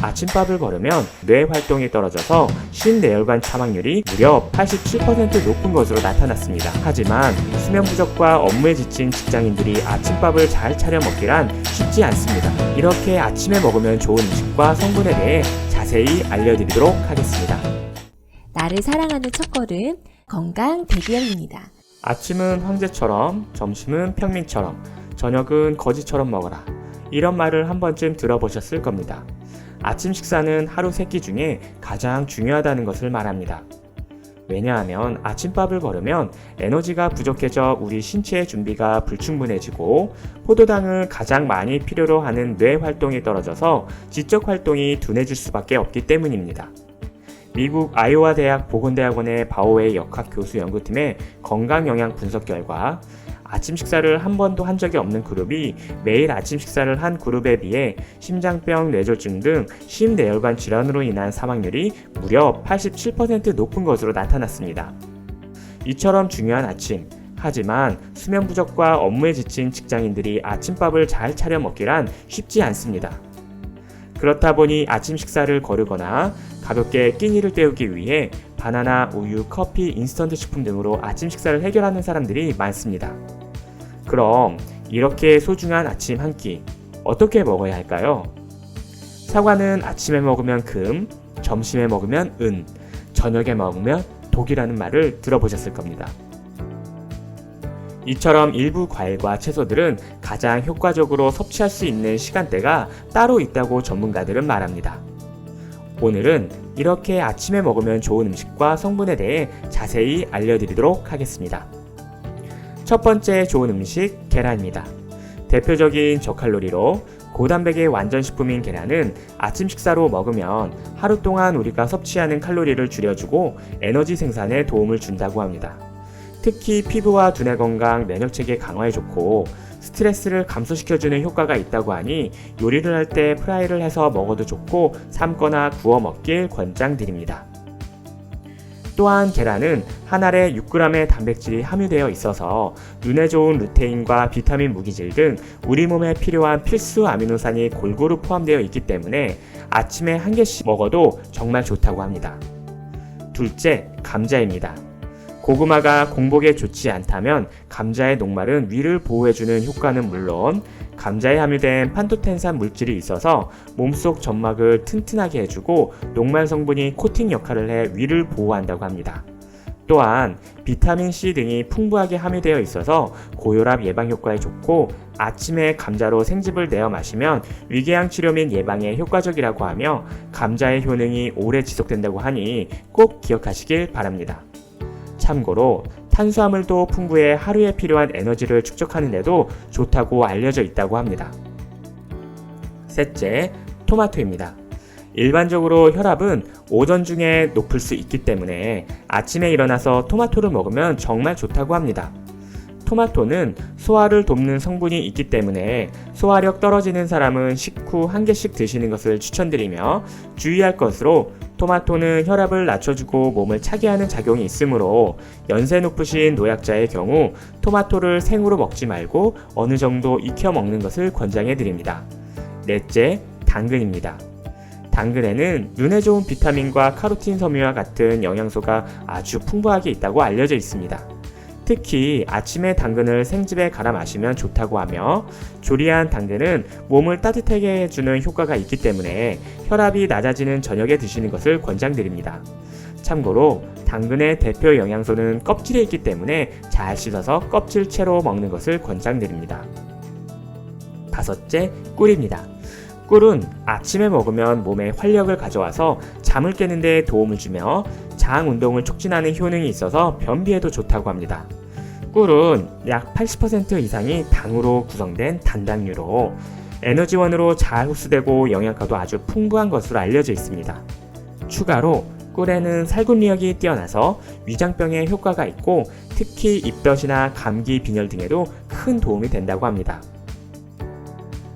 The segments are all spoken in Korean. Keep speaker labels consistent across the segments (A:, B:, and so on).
A: 아침밥을 거르면 뇌 활동이 떨어져서 신내혈관 사망률이 무려 87% 높은 것으로 나타났습니다. 하지만 수면 부족과 업무에 지친 직장인들이 아침밥을 잘 차려 먹기란 쉽지 않습니다. 이렇게 아침에 먹으면 좋은 음식과 성분에 대해 자세히 알려드리도록 하겠습니다.
B: 나를 사랑하는 첫걸음, 건강 대기업입니다.
A: 아침은 황제처럼, 점심은 평민처럼, 저녁은 거지처럼 먹어라. 이런 말을 한 번쯤 들어보셨을 겁니다. 아침 식사는 하루 3끼 중에 가장 중요하다는 것을 말합니다. 왜냐하면 아침밥을 거르면 에너지가 부족해져 우리 신체의 준비가 불충분해지고 포도당을 가장 많이 필요로 하는 뇌 활동이 떨어져서 지적 활동이 둔해질 수밖에 없기 때문입니다. 미국 아이오와 대학 보건대학원의 바오웨이 역학 교수 연구팀의 건강 영양 분석 결과 아침 식사를 한 번도 한 적이 없는 그룹이 매일 아침 식사를 한 그룹에 비해 심장병, 뇌졸중 등 심내혈관 질환으로 인한 사망률이 무려 87% 높은 것으로 나타났습니다. 이처럼 중요한 아침, 하지만 수면 부족과 업무에 지친 직장인들이 아침밥을 잘 차려 먹기란 쉽지 않습니다. 그렇다 보니 아침 식사를 거르거나 가볍게 끼니를 때우기 위해 바나나, 우유, 커피, 인스턴트 식품 등으로 아침 식사를 해결하는 사람들이 많습니다. 그럼 이렇게 소중한 아침 한 끼 어떻게 먹어야 할까요? 사과는 아침에 먹으면 금, 점심에 먹으면 은, 저녁에 먹으면 독이라는 말을 들어보셨을 겁니다. 이처럼 일부 과일과 채소들은 가장 효과적으로 섭취할 수 있는 시간대가 따로 있다고 전문가들은 말합니다. 오늘은 이렇게 아침에 먹으면 좋은 음식과 성분에 대해 자세히 알려드리도록 하겠습니다. 첫 번째 좋은 음식, 계란입니다. 대표적인 저칼로리로 고단백의 완전식품인 계란은 아침 식사로 먹으면 하루 동안 우리가 섭취하는 칼로리를 줄여주고 에너지 생산에 도움을 준다고 합니다. 특히 피부와 두뇌 건강, 면역체계 강화에 좋고 스트레스를 감소시켜주는 효과가 있다고 하니 요리를 할 때 프라이를 해서 먹어도 좋고 삶거나 구워 먹길 권장드립니다. 또한 계란은 한 알에 6g의 단백질이 함유되어 있어서 눈에 좋은 루테인과 비타민 무기질 등 우리 몸에 필요한 필수 아미노산이 골고루 포함되어 있기 때문에 아침에 한 개씩 먹어도 정말 좋다고 합니다. 둘째, 감자입니다. 고구마가 공복에 좋지 않다면 감자의 녹말은 위를 보호해주는 효과는 물론 감자에 함유된 판토텐산 물질이 있어서 몸속 점막을 튼튼하게 해주고 녹말 성분이 코팅 역할을 해 위를 보호한다고 합니다. 또한 비타민C 등이 풍부하게 함유되어 있어서 고혈압 예방 효과에 좋고 아침에 감자로 생즙을 내어 마시면 위궤양 치료 및 예방에 효과적이라고 하며 감자의 효능이 오래 지속된다고 하니 꼭 기억하시길 바랍니다. 참고로 탄수화물도 풍부해 하루에 필요한 에너지를 축적하는 데도 좋다고 알려져 있다고 합니다. 셋째, 토마토입니다. 일반적으로 혈압은 오전 중에 높을 수 있기 때문에 아침에 일어나서 토마토를 먹으면 정말 좋다고 합니다. 토마토는 소화를 돕는 성분이 있기 때문에 소화력 떨어지는 사람은 식후 한 개씩 드시는 것을 추천드리며 주의할 것으로 토마토는 혈압을 낮춰주고 몸을 차게 하는 작용이 있으므로 연세 높으신 노약자의 경우 토마토를 생으로 먹지 말고 어느 정도 익혀 먹는 것을 권장해 드립니다. 넷째, 당근입니다. 당근에는 눈에 좋은 비타민과 카로틴 섬유와 같은 영양소가 아주 풍부하게 있다고 알려져 있습니다. 특히 아침에 당근을 생즙에 갈아 마시면 좋다고 하며 조리한 당근은 몸을 따뜻하게 해주는 효과가 있기 때문에 혈압이 낮아지는 저녁에 드시는 것을 권장드립니다. 참고로 당근의 대표 영양소는 껍질에 있기 때문에 잘 씻어서 껍질채로 먹는 것을 권장드립니다. 다섯째, 꿀입니다. 꿀은 아침에 먹으면 몸에 활력을 가져와서 잠을 깨는 데 도움을 주며 장 운동을 촉진하는 효능이 있어서 변비에도 좋다고 합니다. 꿀은 약 80% 이상이 당으로 구성된 단당류로 에너지원으로 잘 흡수되고 영양가도 아주 풍부한 것으로 알려져 있습니다. 추가로 꿀에는 살균력이 뛰어나서 위장병에 효과가 있고 특히 입덧이나 감기, 빈혈 등에도 큰 도움이 된다고 합니다.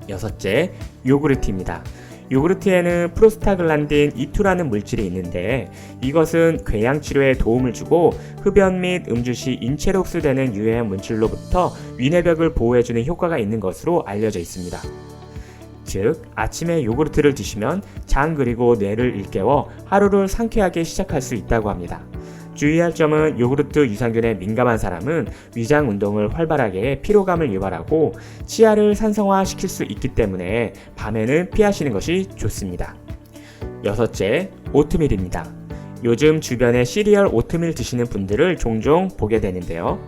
A: 여섯째, 요구르트입니다. 요구르트에는 프로스타글란딘 E2라는 물질이 있는데 이것은 궤양 치료에 도움을 주고 흡연 및 음주 시 인체로 흡수되는 유해한 물질로부터 위내벽을 보호해주는 효과가 있는 것으로 알려져 있습니다. 즉, 아침에 요구르트를 드시면 장 그리고 뇌를 일깨워 하루를 상쾌하게 시작할 수 있다고 합니다. 주의할 점은 요구르트 유산균에 민감한 사람은 위장 운동을 활발하게 해 피로감을 유발하고 치아를 산성화시킬 수 있기 때문에 밤에는 피하시는 것이 좋습니다. 여섯째, 오트밀입니다. 요즘 주변에 시리얼 오트밀 드시는 분들을 종종 보게 되는데요.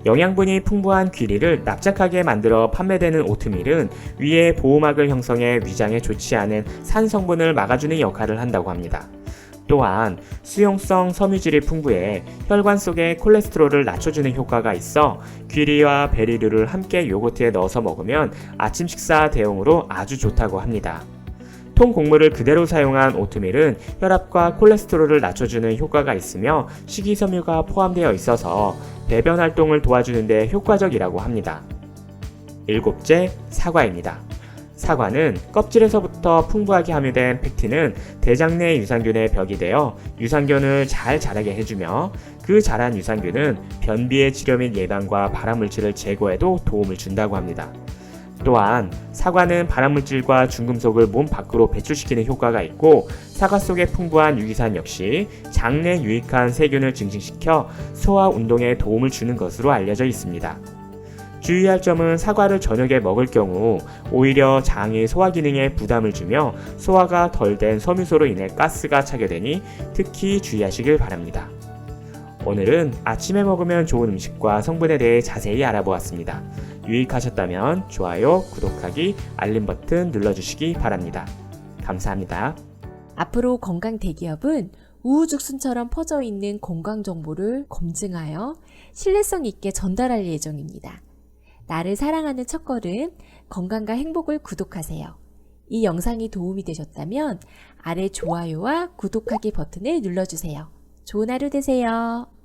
A: 영양분이 풍부한 귀리를 납작하게 만들어 판매되는 오트밀은 위에 보호막을 형성해 위장에 좋지 않은 산 성분을 막아주는 역할을 한다고 합니다. 또한 수용성 섬유질이 풍부해 혈관 속의 콜레스테롤을 낮춰주는 효과가 있어 귀리와 베리류를 함께 요거트에 넣어서 먹으면 아침 식사 대용으로 아주 좋다고 합니다. 통곡물을 그대로 사용한 오트밀은 혈압과 콜레스테롤을 낮춰주는 효과가 있으며 식이섬유가 포함되어 있어서 배변 활동을 도와주는 데 효과적이라고 합니다. 일곱째, 사과입니다. 사과는 껍질에서부터 풍부하게 함유된 펙틴은 대장 내 유산균의 벽이 되어 유산균을 잘 자라게 해주며 그 자란 유산균은 변비의 치료 및 예방과 발암물질을 제거에도 도움을 준다고 합니다. 또한 사과는 발암물질과 중금속을 몸 밖으로 배출시키는 효과가 있고 사과 속에 풍부한 유기산 역시 장내 유익한 세균을 증식시켜 소화 운동에 도움을 주는 것으로 알려져 있습니다. 주의할 점은 사과를 저녁에 먹을 경우 오히려 장의 소화 기능에 부담을 주며 소화가 덜 된 섬유소로 인해 가스가 차게 되니 특히 주의하시길 바랍니다. 오늘은 아침에 먹으면 좋은 음식과 성분에 대해 자세히 알아보았습니다. 유익하셨다면 좋아요, 구독하기, 알림 버튼 눌러주시기 바랍니다. 감사합니다.
B: 앞으로 건강 대기업은 우후죽순처럼 퍼져 있는 건강 정보를 검증하여 신뢰성 있게 전달할 예정입니다. 나를 사랑하는 첫걸음, 건강과 행복을 구독하세요. 이 영상이 도움이 되셨다면 아래 좋아요와 구독하기 버튼을 눌러주세요. 좋은 하루 되세요.